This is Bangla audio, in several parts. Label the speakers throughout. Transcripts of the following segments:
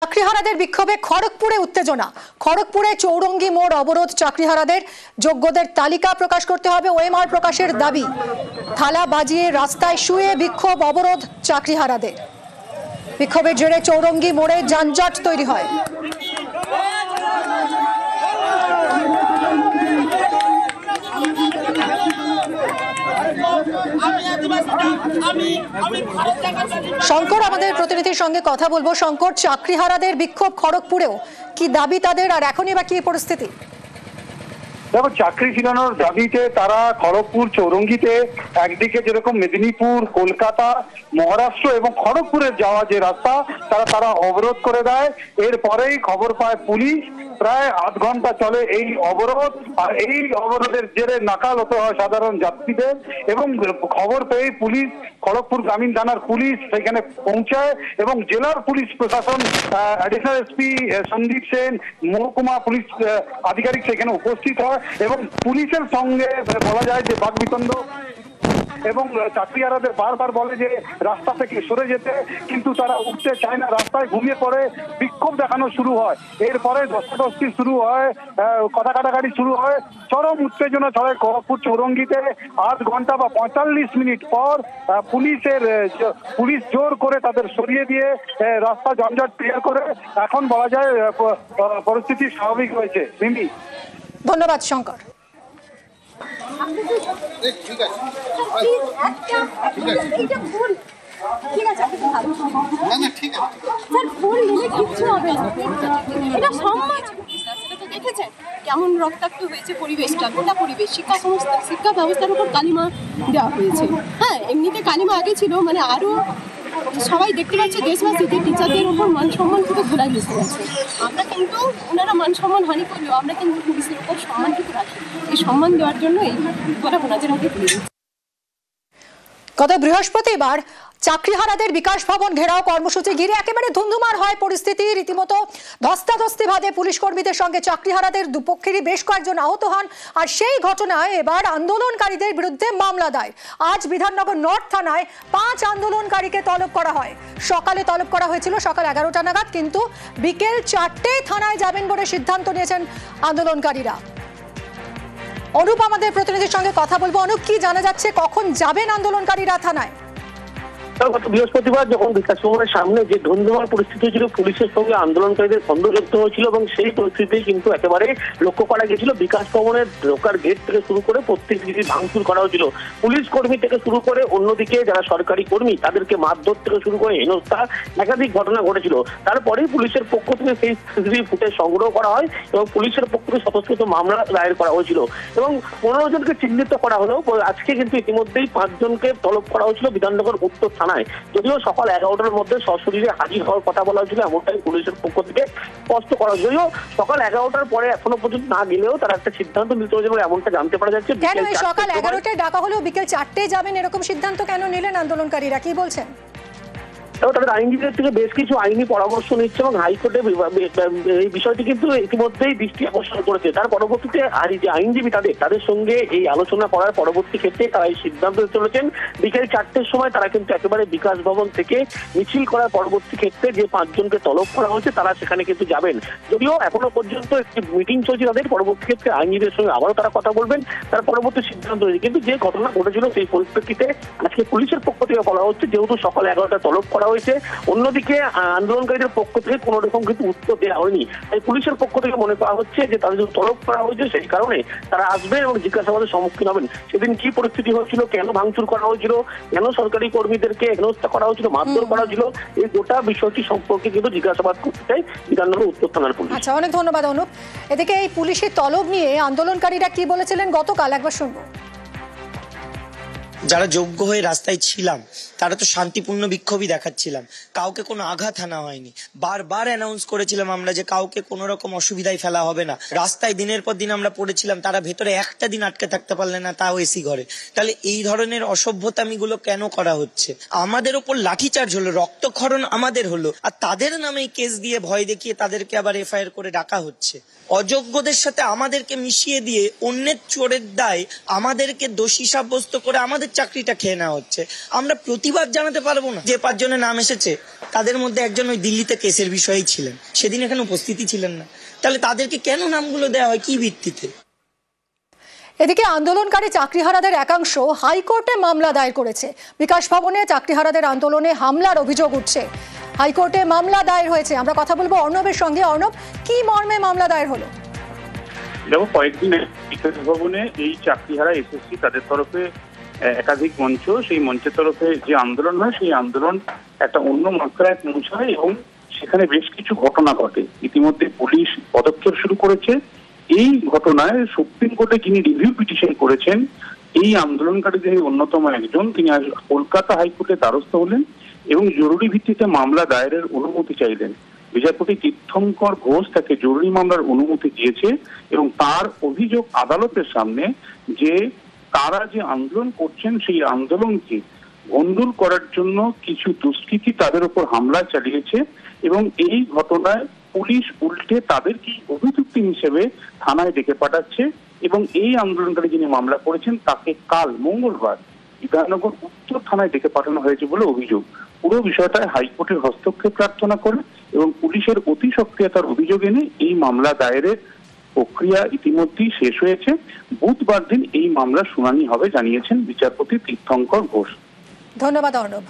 Speaker 1: চাকরিহারাদের বিক্ষোভে খড়গপুরে উত্তেজনা। খড়গপুরে চৌরঙ্গি মোড় অবরোধ চাকরিহারাদের। যোগ্যদের তালিকা প্রকাশ করতে হবে, ওএমআর প্রকাশের দাবি। থালা বাজিয়ে রাস্তায় শুয়ে বিক্ষোভ অবরোধ চাকরিহারাদের। বিক্ষোভের জেরে চৌরঙ্গি মোড়ে যানজট তৈরি হয়। শঙ্কর আমাদের প্রতিনিধির সঙ্গে কথা বলবো। শঙ্কর, চাকরিহারাদের বিক্ষোভ খড়গপুরেও, কি দাবি তাদের আর এখনই বা কি পরিস্থিতি?
Speaker 2: দেখো, চাকরি ফিরানোর দাবিতে তারা খড়গপুর চৌরঙ্গিতে একদিকে যেরকম মেদিনীপুর, কলকাতা, মহারাষ্ট্র এবং খড়গপুরের যাওয়া যে রাস্তা তারা অবরোধ করে দেয়। এরপরেই খবর পায় পুলিশ। প্রায় আধ ঘন্টা চলে এই অবরোধ, আর এই অবরোধের জেরে নাকাল হতে হয় সাধারণ যাত্রীদের। এবং খবর পেয়ে পুলিশ, খড়গপুর গ্রামীণ থানার পুলিশ সেখানে পৌঁছায় এবং জেলার পুলিশ প্রশাসন, অ্যাডিশনাল এসপি সন্দীপ সেন, মহকুমা পুলিশ আধিকারিক সেখানে উপস্থিত হয় এবং পুলিশের সঙ্গে বলা যায় যে বাকবিতণ্ড। এবং চাকরিহারাদের বারবার বলে যে রাস্তা থেকে সরে যেতে, কিন্তু তারা উঠতে চায় না, রাস্তায় ঘুমিয়ে পড়ে। বিক্ষোভ দেখানো শুরু হয়, এরপরে ধস্তাধস্তি শুরু হয়, কথা কাটাকাটি শুরু হয়। চরম উত্তেজনা ছড়ায় খড়গপুর চৌরঙ্গিতে। আধ ঘন্টা বা 45 মিনিট পর পুলিশ জোর করে তাদের সরিয়ে দিয়ে রাস্তা যানজট ক্লিয়ার করে এখন বলা যায় পরিস্থিতি স্বাভাবিক হয়েছে। মিমি,
Speaker 1: ধন্যবাদ শঙ্কর।
Speaker 3: ঠিক আছে, ঠিক আছে,
Speaker 4: এটা সম্মান। দেখেছেন কেমন রক্তাক্ত হয়েছে পরিবেশটা, গোটা পরিবেশ। শিক্ষা ব্যবস্থার উপর কালিমা দেওয়া হয়েছে। হ্যাঁ, এমনিতে কালিমা আগে ছিল, মানে আরো সবাই দেখতে পাচ্ছে দেশবাসী যে টিচারদের উপর মান সম্মান কিন্তু ধুলাই মিশে গেছে। আমরা কিন্তু ওনারা মান সম্মান হানি করলেও আমরা কিন্তু পুলিশের উপর সম্মান কিন্তু রাখি। এই সম্মান দেওয়ার জন্য এই কথা ওনাদের হাতে তুলে দিচ্ছি।
Speaker 1: গত বৃহস্পতিবার চাকরিহারাদের বিকাশ ভবন ঘেরাও কর্মসূচি ঘিরে একেবারে ধুন্ধুমার হয় পরিস্থিতি। রীতিমতো ধস্তাধস্তি বাঁধে পুলিশ কর্মীদের সঙ্গে চাকরিহারাদের। দুপক্ষেরই বেশ কয়েকজন আহত হন। আর সেই ঘটনায় এবার আন্দোলনকারীদের বিরুদ্ধে মামলা দায়ের। আজ বিধাননগর নর্থ থানায় 5 আন্দোলনকারীকে তলব করা হয়। সকালে তলব করা হয়েছিল সকাল 11টা নাগাদ, কিন্তু বিকেল 4টেয় থানায় যাবেন বলে সিদ্ধান্ত নিয়েছেন আন্দোলনকারীরা। অনুপ আমাদের প্রতিনিধির সঙ্গে কথা বলবো। অনুপ, কি জানা যাচ্ছে, কখন যাবেন আন্দোলনকারীরা থানায়?
Speaker 5: গত বৃহস্পতিবার যখন বিকাশ ভবনের সামনে যে ধুন্ধুমার পরিস্থিতি ছিল, পুলিশের সঙ্গে আন্দোলনকারীদের দ্বন্দ্বযুদ্ধ হয়েছিল এবং সেই পরিস্থিতি কিন্তু একেবারে লক্ষ্য করা গেছিল। বিকাশ ভবনের ঢোকার গেট থেকে শুরু করে প্রত্যেক দিকে ভাঙচুর করা হয়েছিল। পুলিশ কর্মী থেকে শুরু করে অন্যদিকে যারা সরকারি কর্মী তাদেরকে মারধর থেকে শুরু করে হেনস্থা একাধিক ঘটনা ঘটেছিল। তারপরেই পুলিশের পক্ষ থেকে সেই সিসিটিভি ফুটেজ সংগ্রহ করা হয় এবং পুলিশের পক্ষ থেকে স্বতঃস্ফূর্ত মামলা দায়ের করা হয়েছিল এবং 15 জনকে চিহ্নিত করা হলো। আজকে কিন্তু ইতিমধ্যেই 5 জনকে তলব করা হয়েছিল বিধাননগর উত্তর থানায়। যদিও সকাল 11টার মধ্যে সশরীরে হাজির হওয়ার কথা বলা হয়েছিল, এমনটাই পুলিশের পক্ষ থেকে স্পষ্ট করা। যদিও সকাল 11টার পরে এখনো পর্যন্ত না গেলেও তারা একটা সিদ্ধান্ত নিতে হয়েছে বলে এমনটা জানতে পারা যাচ্ছে।
Speaker 1: কেন সকাল 11টায় ডাকা হলেও বিকেল 4টেয় যাবেন, এরকম সিদ্ধান্ত কেন নিলেন আন্দোলনকারীরা, কি বলছেন?
Speaker 5: তাদের আইনজীবীদের থেকে বেশ কিছু আইনি পরামর্শ নিচ্ছে এবং হাইকোর্টে এই বিষয়টি কিন্তু ইতিমধ্যেই দৃষ্টি আকর্ষণ করেছে। তার পরবর্তীতে যে আইনজীবী তাদের সঙ্গে এই আলোচনা করার পরবর্তী ক্ষেত্রে তারা এই সিদ্ধান্ত চলেছেন। বিকেল 4টের সময় তারা কিন্তু একেবারে বিকাশ ভবন থেকে মিছিল করার পরবর্তী ক্ষেত্রে যে 5 জনকে তলব করা হয়েছে তারা সেখানে কিন্তু যাবেন। যদিও এখনো পর্যন্ত একটি মিটিং চলছে তাদের, পরবর্তী ক্ষেত্রে আইনজীবীদের সঙ্গে আবারও তারা কথা বলবেন, তার পরবর্তী সিদ্ধান্ত হয়েছে। কিন্তু যে ঘটনা ঘটেছিল সেই পরিপ্রেক্ষিতে আজকে পুলিশের পক্ষ থেকে বলা হচ্ছে, যেহেতু সকাল 11টা তলব করা হয়েছে, অন্যদিকে আন্দোলনকারীদের পক্ষ থেকে কোনো রকম কিন্তু উত্তর দেওয়া হয়নি। তাই পুলিশের পক্ষ থেকে মনে করা হচ্ছে যে তাদের যদি তলব করা হয়েছে সেই কারণে তারা আসবেন এবং জিজ্ঞাসাবাদের সম্মুখীন হবেন। সেদিন কি পরিস্থিতি হয়েছিল, কেন ভাঙচুর করা হয়েছিল, কেন সরকারি কর্মীদেরকে হেনস্থা করা হয়েছিল, মারধর করা হয়েছিল, এই গোটা বিষয়টি সম্পর্কে কিন্তু জিজ্ঞাসাবাদ করতে চাই বিধাননগর উত্তর থানার পুলিশ।
Speaker 1: আচ্ছা, অনেক ধন্যবাদ অনুপ। এদিকে এই পুলিশের তলব নিয়ে আন্দোলনকারীরা কি বলেছিলেন গতকাল, একবার শুনবো।
Speaker 6: যারা যোগ্য হয়ে রাস্তায় ছিলাম তারা তো শান্তিপূর্ণ বিক্ষোভই দেখাচ্ছিলাম, কাউকে কোনো আঘাত হানা হয়নি। বারবার অ্যানাউন্স করেছিলাম আমরা যে কাউকে কোনো রকম অসুবিধায় ফেলা হবে না। রাস্তায় দিনের পর দিন আমরা পড়েছিলাম, তারা ভেতরে একটা দিন আটকে থাকতে পারলে না, তাও এসি ঘরে। তাহলে এই ধরনের অসভ্যতামিগুলো কেন করা হচ্ছে? আমাদের ওপর লাঠিচার্জ হলো, রক্তক্ষরণ আমাদের হলো, আর তাদের নামে কেস দিয়ে ভয় দেখিয়ে তাদেরকে আবার এফআইআর করে ডাকা হচ্ছে। অযোগ্যদের সাথে আমাদেরকে মিশিয়ে দিয়ে অন্যের চোরের দায় আমাদেরকে দোষী সাব্যস্ত করে আমাদের চাকরিটা খেয়ে নেওয়া হচ্ছে। আমরা প্রতিবাদ জানাতে পারবো না? যে 5 জনের নাম এসেছে তাদের মধ্যে একজন ওই দিল্লিতে কেসের বিষয়েই ছিলেন, সেদিন এখানে উপস্থিতি ছিলেন না, তাহলে তাদেরকে কেন নামগুলো দেওয়া হয়, কি ভিত্তিতে?
Speaker 1: এদিকে আন্দোলনকারী চাকরিহারাদের একাংশ হাইকোর্টে মামলা দায়ের করেছে। বিকাশ ভবনে চাকরিহারাদের আন্দোলনে হামলার অভিযোগ উঠছে। হাইকোর্টে মামলা দায়ের হয়েছে। আমরা কথা বলবো অর্ণবের সঙ্গে। অর্ণব, কি মর্মে মামলা দায়ের হলো?
Speaker 7: দেখো, কয়েকদিন বিকাশ ভবনে এই চাকরিহারা এসএসসি তাদের তরফে একাধিক মঞ্চ, সেই মঞ্চের তরফে যে আন্দোলন হয় সেই আন্দোলন একটা অন্য মাত্রায় পৌঁছায় এবং সেখানে বেশ কিছু ঘটনা ঘটে। ইতিমধ্যে পুলিশ পদক্ষেপ শুরু করেছে। এই ঘটনায় সুপ্রিম কোর্টে যিনি রিভিউ পিটিশন করেছেন, এই আন্দোলনকারীদের অন্যতম একজন, তিনি আজ কলকাতা হাইকোর্টে দ্বারস্থ হলেন এবং জরুরি ভিত্তিতে মামলা দায়েরের অনুমতি চাইলেন। বিচারপতি তীর্থঙ্কর ঘোষ তাকে জরুরি মামলার অনুমতি দিয়েছে এবং তার অভিযোগ আদালতের সামনে যে তারা যে আন্দোলন করছেন সেই আন্দোলনকে গন্ডগোল করার জন্য কিছু দুষ্কৃতী তাদের উপর হামলা চালিয়েছে এবং এই ঘটনায় পুলিশ উল্টে তাদেরকে অভিযুক্ত হিসেবে থানায় ডেকে পাঠাচ্ছে এবং এই আন্দোলনকারী যিনি মামলা করেছেন তাকে কাল মঙ্গলবার বিধাননগর উত্তর থানায় ডেকে পাঠানো হয়েছে বলে অভিযোগ। পুরো বিষয়টায় হাইকোর্টের হস্তক্ষেপ প্রার্থনা করে এবং পুলিশের অতি সক্রিয়তার অভিযোগ এনে এই মামলা দায়েরের প্রক্রিয়া ইতিমধ্যেই শেষ হয়েছে। বুধবার দিন এই মামলার শুনানি হবে জানিয়েছেন বিচারপতি তীর্থঙ্কর ঘোষ।
Speaker 1: ধন্যবাদ অর্ণব।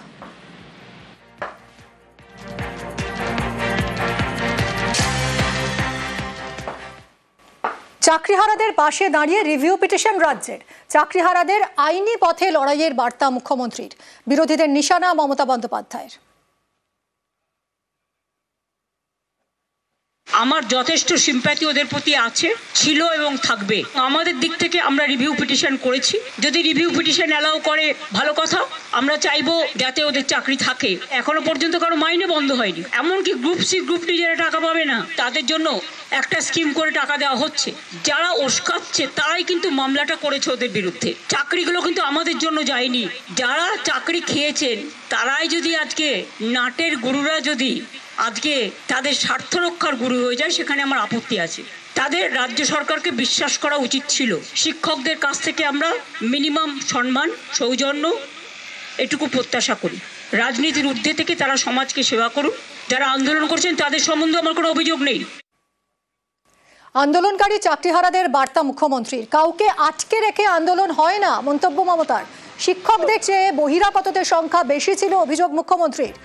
Speaker 1: চাকরিহারাদের পাশে দাঁড়িয়ে রিভিউ পিটিশন রাজ্যের। চাকরিহারাদের আইনি পথে লড়াইয়ের বার্তা মুখ্যমন্ত্রীর। বিরোধীদের নিশানা মমতা বন্দ্যোপাধ্যায়ের।
Speaker 8: আমার যথেষ্ট সিম্প্যাথি ওদের প্রতি আছে, ছিল এবং থাকবে। আমাদের দিক থেকে আমরা রিভিউ পিটিশন করেছি। যদি রিভিউ পিটিশন অ্যালাউ করে ভালো কথা, আমরা চাইবো যাতে ওদের চাকরি থাকে। এখনো পর্যন্ত কারো মাইনে বন্ধ হয়নি, এমনকি গ্রুপ সি গ্রুপ ডি যারা টাকা পাবে না তাদের জন্য একটা স্কিম করে টাকা দেওয়া হচ্ছে। যারা ওস্কাচ্ছে তারাই কিন্তু মামলাটা করেছে ওদের বিরুদ্ধে। চাকরিগুলো কিন্তু আমাদের জন্য যায়নি। যারা চাকরি খেয়েছেন তারাই যদি আজকে নাটের গুরুরা যদি আজকে তাদের স্বার্থ রক্ষার গুরু হয়ে যায়, সেখানে আমার আপত্তি আছে। তাদের রাজ্য সরকারকে বিশ্বাস করা উচিত ছিল। শিক্ষকদের কাছ থেকে আমরা মিনিমাম সম্মান, সৌজন্য এটুকু প্রত্যাশা করি। রাজনীতির ঊর্ধ্বে থেকে তারা সমাজকে সেবা করুন। যারা আন্দোলন করছেন তাদের সম্বন্ধে আমার কোনো অভিযোগ নেই।
Speaker 1: আন্দোলনকারী চাকরিহারাদের বার্তা মুখ্যমন্ত্রীর। কাউকে আটকে রেখে আন্দোলন হয় না, মন্তব্য মমতার। শিক্ষকদের চেয়ে বহিরাগতদের সংখ্যা বেশি ছিল, অভিযোগ মুখ্যমন্ত্রীর।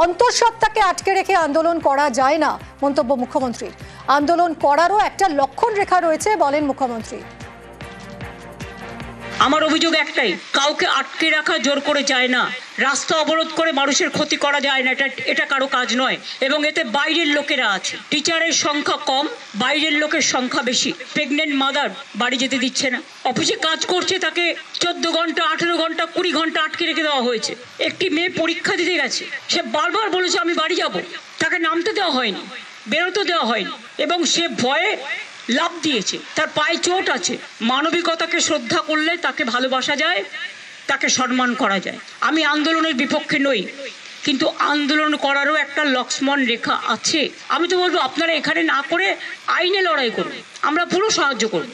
Speaker 1: অন্তঃসত্ত্বাকে আটকে রেখে আন্দোলন করা যায় না, মন্তব্য মুখ্যমন্ত্রীর। আন্দোলন করারও একটা লক্ষণ রেখা রয়েছে, বলেন মুখ্যমন্ত্রী।
Speaker 8: আমার অভিযোগ একটাই, কাউকে আটকে রাখা জোর করে যায় না। রাস্তা অবরোধ করে মানুষের ক্ষতি করা যায় না, এটা কারো কাজ নয়। এবং এতে বাইরের লোকেরা আছে। টিচারের সংখ্যা কম, বাইরের লোকের সংখ্যা বেশি। প্রেগনেন্ট মাদার বাড়ি যেতে দিচ্ছে না। অফিসে কাজ করছে তাকে 14 ঘন্টা, 18 ঘন্টা, 20 ঘন্টা আটকে রেখে দেওয়া হয়েছে। একটি মেয়ে পরীক্ষা দিতে গেছে, সে বারবার বলেছে আমি বাড়ি যাব, তাকে নামতে দেওয়া হয়নি, বেরোতে দেওয়া হয়নি এবং সে ভয়ে লাভ দিয়েছে। তার পায়ে চোট আছে। মানবিকতাকে শ্রদ্ধা করলে তাকে ভালোবাসা যায়, তাকে সম্মান করা যায়। আমি আন্দোলনের বিপক্ষে নই, কিন্তু আন্দোলন করারও একটা লক্ষ্মণ রেখা আছে। আমি তো বলবো আপনারা এখানে না করে আইনে লড়াই করুন, আমরা পুরো সাহায্য করব।